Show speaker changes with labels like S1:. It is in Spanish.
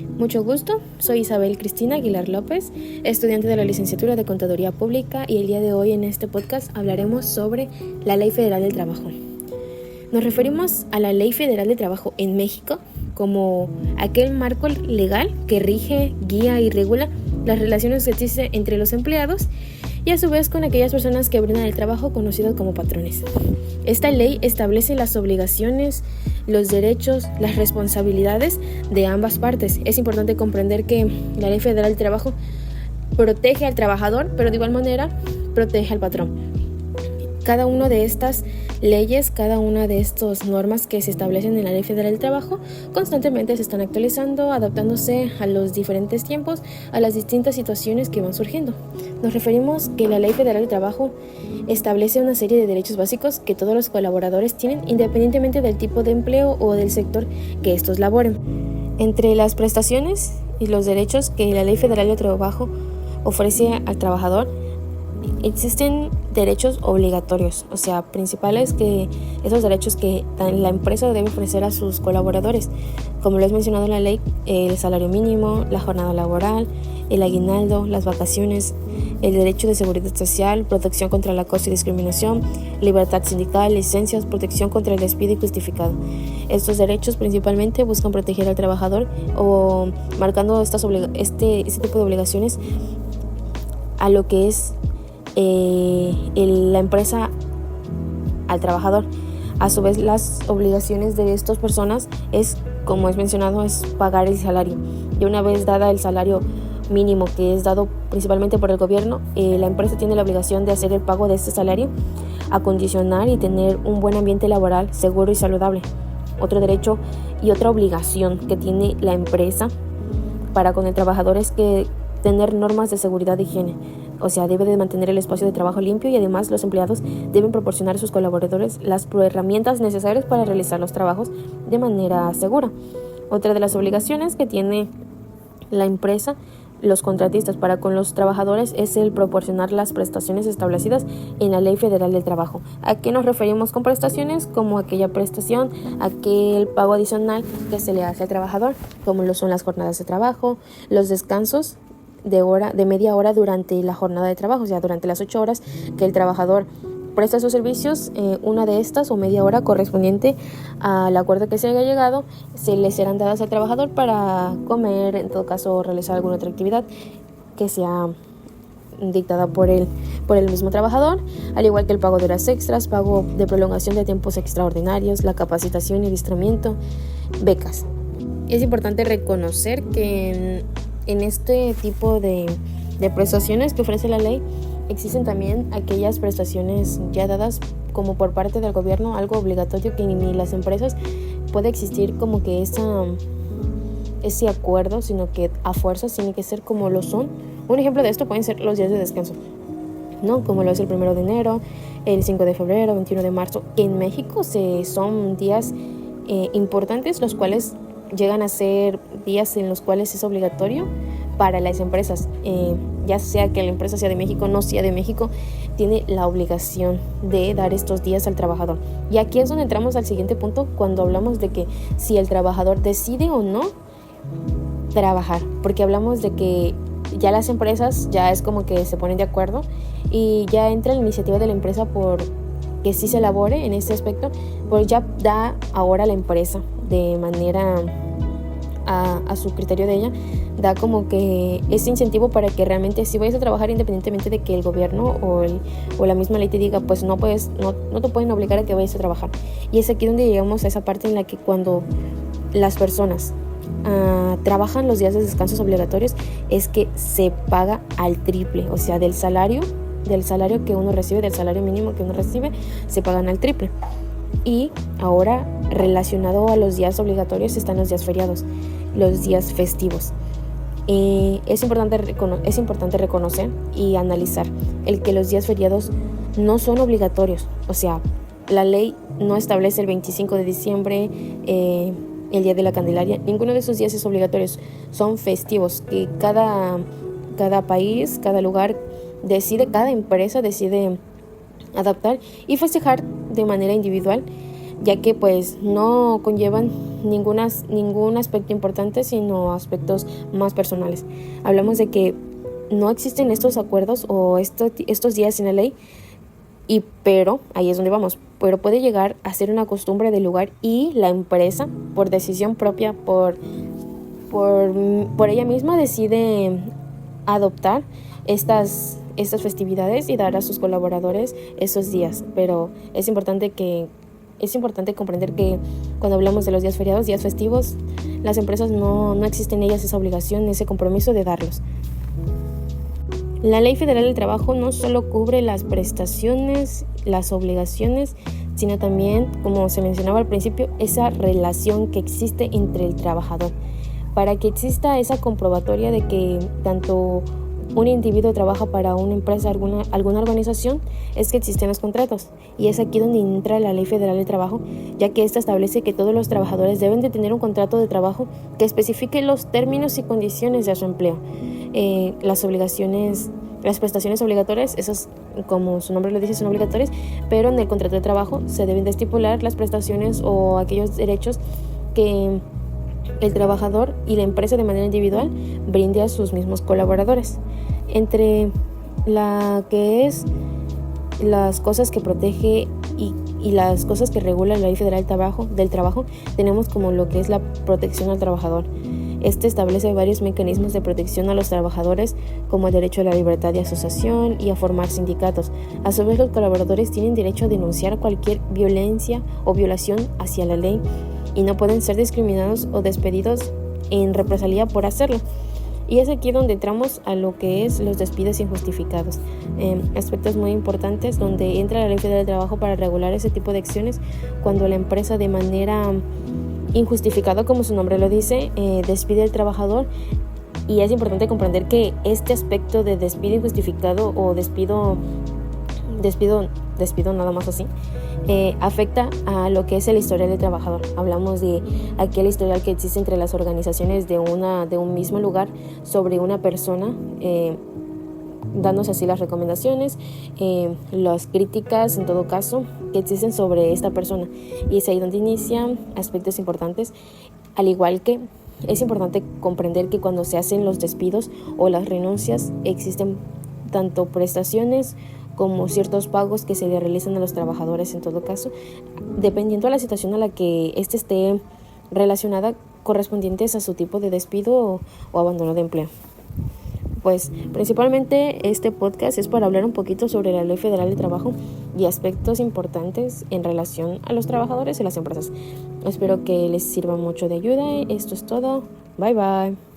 S1: Mucho gusto, soy Isabel Cristina Aguilar López, estudiante de la licenciatura de Contaduría Pública, y el día de hoy en este podcast hablaremos sobre la Ley Federal del Trabajo. Nos referimos a la Ley Federal del Trabajo en México como aquel marco legal que rige, guía y regula las relaciones que existen entre los empleados y a su vez con aquellas personas que brindan el trabajo conocidos como patrones. Esta ley establece las obligaciones, los derechos, las responsabilidades de ambas partes. Es importante comprender que la Ley Federal del Trabajo protege al trabajador, pero de igual manera protege al patrón. Cada una de estas leyes, cada una de estas normas que se establecen en la Ley Federal del Trabajo constantemente se están actualizando, adaptándose a los diferentes tiempos, a las distintas situaciones que van surgiendo. Nos referimos que la Ley Federal del Trabajo establece una serie de derechos básicos que todos los colaboradores tienen independientemente del tipo de empleo o del sector que estos laboren. Entre las prestaciones y los derechos que la Ley Federal del Trabajo ofrece al trabajador, existen derechos obligatorios, o sea, principales, que esos derechos que la empresa debe ofrecer a sus colaboradores, como lo es mencionado en la ley: el salario mínimo, la jornada laboral, el aguinaldo, las vacaciones, el derecho de seguridad social, protección contra el acoso y discriminación, libertad sindical, licencias, protección contra el despido injustificado. Estos derechos principalmente buscan proteger al trabajador o marcando este tipo de obligaciones a lo que es la empresa al trabajador. A su vez, las obligaciones de estas personas es, como es mencionado, es pagar el salario. Y una vez dada el salario mínimo, que es dado principalmente por el gobierno, la empresa tiene la obligación de hacer el pago de este salario, acondicionar y tener un buen ambiente laboral seguro y saludable. Otro derecho y otra obligación que tiene la empresa para con el trabajador es que tener normas de seguridad e higiene. O sea, debe de mantener el espacio de trabajo limpio y además los empleados deben proporcionar a sus colaboradores las herramientas necesarias para realizar los trabajos de manera segura. Otra de las obligaciones que tiene la empresa, los contratistas para con los trabajadores, es el proporcionar las prestaciones establecidas en la Ley Federal del Trabajo. ¿A qué nos referimos con prestaciones? Como aquella prestación, aquel pago adicional que se le hace al trabajador, como lo son las jornadas de trabajo, los descansos de media hora durante la jornada de trabajo, o sea, durante las 8 horas que el trabajador presta sus servicios, una de estas o media hora correspondiente al acuerdo que se haya llegado, se le serán dadas al trabajador para comer, en todo caso realizar alguna otra actividad que sea dictada por el mismo trabajador, al igual que el pago de horas extras, pago de prolongación de tiempos extraordinarios, la capacitación y adiestramiento, becas. Es importante reconocer que en este tipo de prestaciones que ofrece la ley existen también aquellas prestaciones ya dadas como por parte del gobierno, algo obligatorio que ni las empresas puede existir como que ese acuerdo, sino que a fuerzas tiene que ser como lo son. Un ejemplo de esto pueden ser los días de descanso, ¿no? Como lo es el 1 de enero, el 5 de febrero, 21 de marzo, que en México son días importantes, los cuales llegan a ser días en los cuales es obligatorio para las empresas, ya sea que la empresa sea de México o no sea de México, tiene la obligación de dar estos días al trabajador. Y aquí es donde entramos al siguiente punto, cuando hablamos de que si el trabajador decide o no trabajar, porque hablamos de que ya las empresas ya es como que se ponen de acuerdo y ya entra la iniciativa de la empresa por que sí se elabore en este aspecto, pues ya da ahora la empresa de manera a su criterio de ella, da como que ese incentivo para que realmente si vayas a trabajar, independientemente de que el gobierno o la misma ley te diga, pues no te pueden obligar a que vayas a trabajar. Y es aquí donde llegamos a esa parte en la que cuando las personas trabajan los días de descansos obligatorios, es que se paga al triple, o sea, del salario que uno recibe, del salario mínimo que uno recibe, se pagan al triple. Y ahora, relacionado a los días obligatorios, están los días feriados, los días festivos. Es importante reconocer y analizar el que los días feriados no son obligatorios. O sea, la ley no establece el 25 de diciembre, el día de la Candelaria. Ninguno de esos días es obligatorio. Son festivos que cada país, cada lugar cada empresa decide adaptar y festejar de manera individual ya que pues no conllevan ningún aspecto importante, sino aspectos más personales. Hablamos de que no existen estos acuerdos o estos días en la ley, pero ahí es donde vamos, pero puede llegar a ser una costumbre del lugar y la empresa, por decisión propia, por ella misma, decide adoptar estas festividades y dar a sus colaboradores esos días. Pero es importante comprender que cuando hablamos de los días feriados, días festivos, las empresas no existen en ellas esa obligación, ese compromiso de darlos. La Ley Federal del Trabajo no solo cubre las prestaciones, las obligaciones, sino también, como se mencionaba al principio, esa relación que existe entre el trabajador. Para que exista esa comprobatoria de que tanto un individuo trabaja para una empresa, alguna organización, es que existen los contratos. Y es aquí donde entra la Ley Federal del Trabajo, ya que esta establece que todos los trabajadores deben de tener un contrato de trabajo que especifique los términos y condiciones de su empleo. Las prestaciones obligatorias, esas, como su nombre lo dice, son obligatorias, pero en el contrato de trabajo se deben de estipular las prestaciones o aquellos derechos que el trabajador y la empresa de manera individual brinde a sus mismos colaboradores. Entre la que es las cosas que protege y las cosas que regula la Ley Federal del Trabajo, tenemos como lo que es la protección al trabajador. Este establece varios mecanismos de protección a los trabajadores, como el derecho a la libertad de asociación y a formar sindicatos. A su vez, los colaboradores tienen derecho a denunciar cualquier violencia o violación hacia la ley y no pueden ser discriminados o despedidos en represalia por hacerlo. Y es aquí donde entramos a lo que es los despidos injustificados, aspectos muy importantes donde entra la Ley Federal del Trabajo para regular ese tipo de acciones cuando la empresa de manera injustificada, como su nombre lo dice, despide al trabajador. Y es importante comprender que este aspecto de despido injustificado o despido nada más así, afecta a lo que es el historial del trabajador. Hablamos de aquel historial que existe entre las organizaciones de un mismo lugar sobre una persona, dándose así las recomendaciones, las críticas en todo caso que existen sobre esta persona. Y es ahí donde inician aspectos importantes, al igual que es importante comprender que cuando se hacen los despidos o las renuncias existen tanto prestaciones como ciertos pagos que se le realizan a los trabajadores en todo caso, dependiendo de la situación a la que éste esté relacionada, correspondientes a su tipo de despido o abandono de empleo. Pues principalmente este podcast es para hablar un poquito sobre la Ley Federal de Trabajo y aspectos importantes en relación a los trabajadores y las empresas. Espero que les sirva mucho de ayuda. Esto es todo. Bye bye.